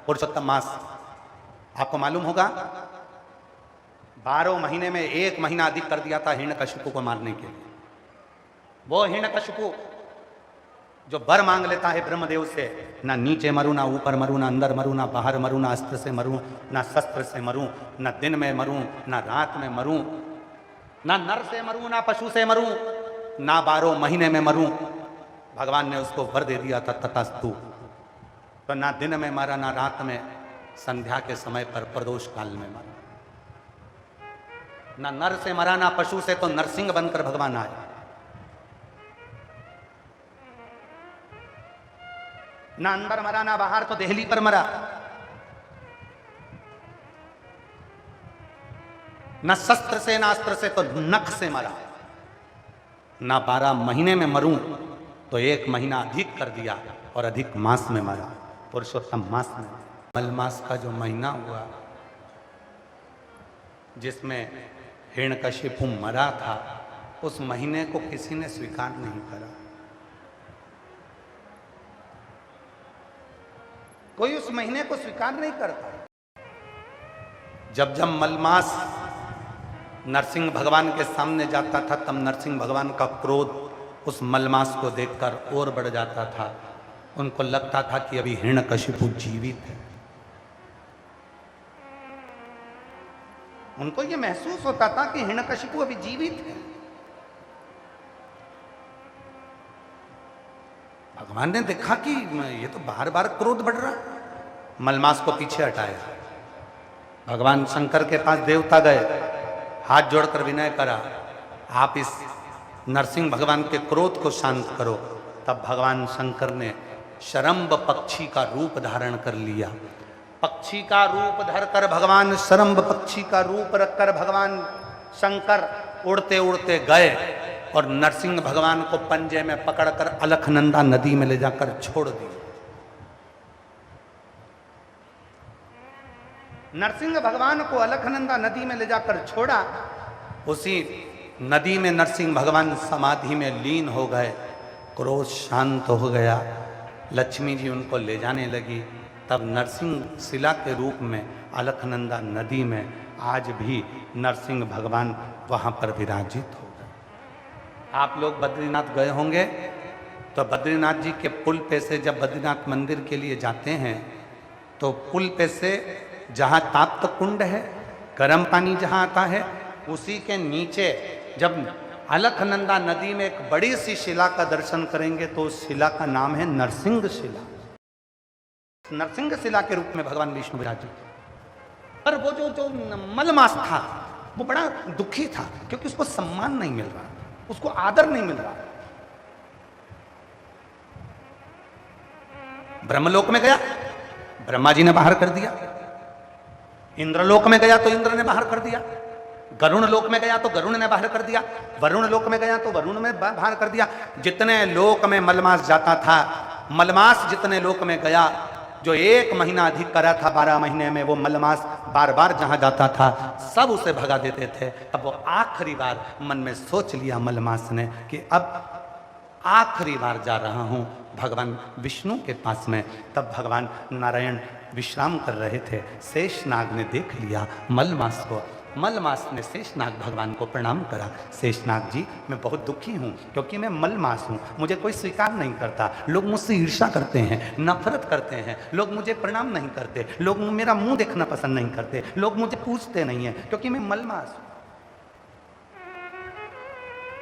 पुरुषोत्तम मास। आपको मालूम होगा 12 महीने में 1 महीना अधिक कर दिया था हिरण्यकशिपु को मारने के लिए। वो हिरण्यकशिपु जो वर मांग लेता है ब्रह्मदेव से, ना नीचे मरूं, ना ऊपर मरूं, ना अंदर मरूं, ना बाहर मरूं, ना अस्त्र से मरूं, ना शस्त्र से मरूं, ना दिन में मरूं, ना रात में मरूं, ना नर से मरूं, ना पशु से मरूं, ना 12 महीने में मरूं। भगवान ने उसको वर दे दिया था तथास्तु। तो ना दिन में मरा, ना रात में, संध्या के समय पर प्रदोष काल में मरा। ना नर से मरा, ना पशु से, तो नरसिंह बनकर भगवान आए। ना अंदर मरा, ना बाहर, तो देहली पर मरा। ना शस्त्र से, ना अस्त्र से, तो नख से मरा। ना 12 महीने में मरूं, तो 1 महीना अधिक कर दिया और अधिक मास में मरा, पुरुषोत्तम मास में। मल मास का जो महीना हुआ जिसमें हिरण्यकशिपु मरा था, उस महीने को किसी ने स्वीकार नहीं करा। कोई उस महीने को स्वीकार नहीं करता। जब जब मलमास नरसिंह भगवान के सामने जाता था, तब नरसिंह भगवान का क्रोध उस मलमास को देखकर और बढ़ जाता था। उनको लगता था कि अभी हिरण्यकशिपु जीवित है। उनको यह महसूस होता था कि हिरण्यकशिपु अभी जीवित है। भगवान ने देखा कि ये तो बार बार क्रोध बढ़ रहा है, मलमास को पीछे हटाया। भगवान शंकर के पास देवता गए, हाथ जोड़कर विनय करा, आप इस नरसिंह भगवान के क्रोध को शांत करो। तब भगवान शंकर ने शरम्ब पक्षी का रूप धारण कर लिया। पक्षी का रूप धरकर भगवान, शरम्ब पक्षी का रूप रखकर भगवान शंकर उड़ते उड़ते गए और नरसिंह भगवान को पंजे में पकड़कर अलखनंदा नदी में ले जाकर छोड़ दिया। नरसिंह भगवान को अलखनंदा नदी में ले जाकर छोड़ा। उसी नदी में नरसिंह भगवान समाधि में लीन हो गए। क्रोध शांत हो गया। लक्ष्मी जी उनको ले जाने लगी। तब नरसिंह शिला के रूप में अलखनंदा नदी में आज भी नरसिंह भगवान वहाँ पर विराजित हो गए। आप लोग बद्रीनाथ गए होंगे तो बद्रीनाथ जी के पुल पे से जब बद्रीनाथ मंदिर के लिए जाते हैं तो पुल पे से जहाँ ताप्त कुंड है, गर्म पानी जहाँ आता है, उसी के नीचे जब अलखनंदा नदी में एक बड़ी सी शिला का दर्शन करेंगे तो उस शिला का नाम है नरसिंह शिला। नरसिंह शिला के रूप में भगवान विष्णु विराजित। पर वो जो मलमास था वो बड़ा दुखी था क्योंकि उसको सम्मान नहीं मिल रहा, उसको आदर नहीं मिल रहा। ब्रह्मलोक में गया, ब्रह्मा जी ने बाहर कर दिया। इंद्रलोक में गया तो इंद्र ने बाहर कर दिया। गरुण लोक में गया तो गरुण ने बाहर कर दिया। वरुण लोक में गया तो वरुण ने बाहर कर दिया। जितने लोक में मलमास जाता था, मलमास जितने लोक में गया, जो 1 महीना अधिक करा था 12 महीने में, वो मलमास बार बार जहां जाता था सब उसे भगा देते थे। अब वो आखिरी बार मन में सोच लिया मलमास ने कि अब आखिरी बार जा रहा हूं भगवान विष्णु के पास में। तब भगवान नारायण विश्राम कर रहे थे। शेषनाग ने देख लिया मलमास को। मलमास ने शेषनाग भगवान को प्रणाम करा। शेषनाग जी, मैं बहुत दुखी हूँ क्योंकि मैं मलमास हूँ, मुझे कोई स्वीकार नहीं करता। लोग मुझसे ईर्ष्या करते हैं, नफरत करते हैं, लोग मुझे प्रणाम नहीं करते, लोग मेरा मुंह देखना पसंद नहीं करते, लोग मुझे पूछते नहीं हैं क्योंकि मैं मलमास हूँ।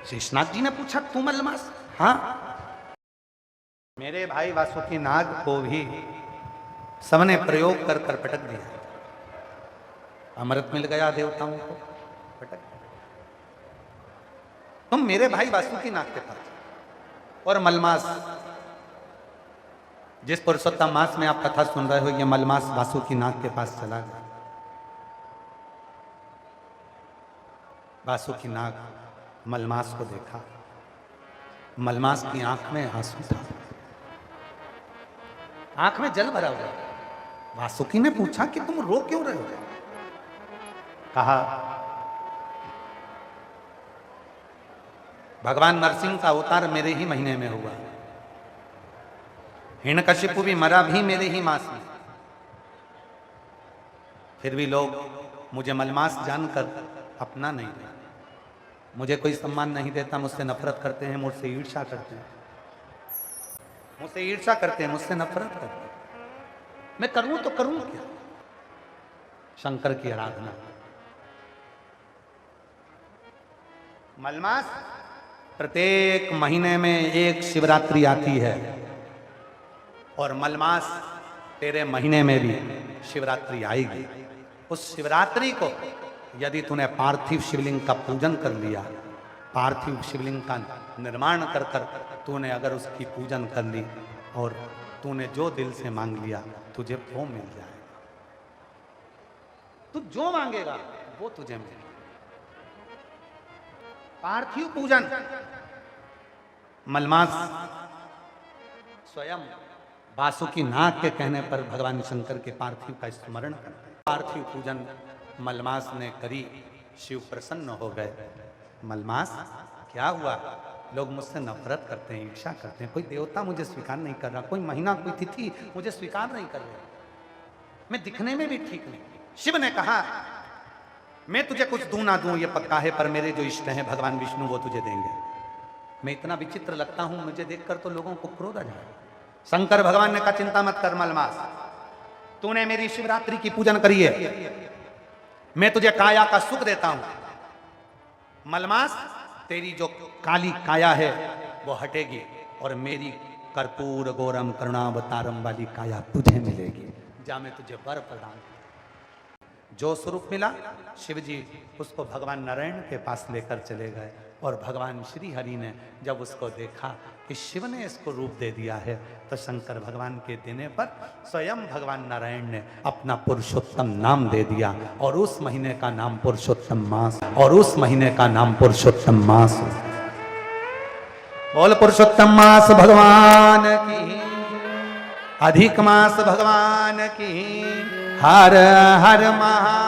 शेषनाग जी ने पूछा, तू मलमास? हाँ। मेरे भाई वासुकी नाग को भी सबने प्रयोग कर कर पटक दिया। अमृत मिल गया देवताओं को, पटक। तुम मेरे भाई वासुकी नाग के पास। और मलमास, जिस पुरुषोत्तम मास में आप कथा सुन रहे हो, ये मलमास वासुकी नाग के पास चला गया। वासुकी नाग मलमास को देखा। मलमास की आंख में आंसू था, आंख में जल भरा हुआ। वासुकी ने पूछा कि तुम रो क्यों रहे हो? कहा, भगवान नरसिंह का अवतार मेरे ही महीने में हुआ, हिरण्यकशिपु भी मरा भी मेरे ही मास में, फिर भी लोग मुझे मलमास जानकर अपना नहीं रहे, मुझे कोई सम्मान नहीं देता, मुझसे नफरत करते हैं, मुझसे ईर्ष्या करते हैं, मुझसे नफरत करते हैं। मैं करूं तो करूं क्या? शंकर की आराधना। मलमास प्रत्येक महीने में एक शिवरात्रि आती है, और मलमास तेरे महीने में भी शिवरात्रि आएगी। उस शिवरात्रि को यदि तूने पार्थिव शिवलिंग का पूजन कर लिया, पार्थिव शिवलिंग का निर्माण कर कर तूने अगर उसकी पूजन कर ली, और तूने जो दिल से मांग लिया तुझे वो मिल जाएगा। तू जो मांगेगा वो तुझे मिलेगा। पार्थिव पूजन, मलमास स्वयं वासुकी नाग के कहने पर भगवान शंकर के पार्थिव का स्मरण करते हैं। पार्थिव पूजन मलमास ने करी, शिव प्रसन्न हो गए। मलमास क्या हुआ? लोग मुझसे नफरत करते हैं, ईर्ष्या करते हैं, कोई देवता मुझे स्वीकार नहीं कर रहा, कोई महीना कोई तिथि मुझे स्वीकार नहीं कर रहा, मैं दिखने में भी ठीक नहीं। शिव ने कहा मैं तुझे कुछ दूं ना दूं ये पक्का है, पर मेरे जो इष्ट हैं भगवान विष्णु वो तुझे देंगे। मैं इतना विचित्र लगता हूं, मुझे देखकर तो लोगों को क्रोध आ जाए। शंकर भगवान ने कहा चिंता मत कर मलमास, तूने मेरी शिवरात्रि की पूजन करी है, मैं तुझे काया का सुख देता हूं। मलमास तेरी जो काली काया है वो हटेगी, और मेरी कर्पूर गौरम करुणावतारम वाली काया तुझे मिलेगी। जा मैं तुझे वर प्रदान। जो स्वरूप मिला शिव जी उसको भगवान नारायण के पास लेकर चले गए, और भगवान श्री हरि ने जब उसको देखा कि शिव ने इसको रूप दे दिया है, तो शंकर भगवान के देने पर स्वयं भगवान नारायण ने अपना पुरुषोत्तम नाम दे दिया, और उस महीने का नाम पुरुषोत्तम मास, और उस महीने का नाम पुरुषोत्तम मास। बोल पुरुषोत्तम मास भगवान की, अधिक मास भगवान की, हर हर महा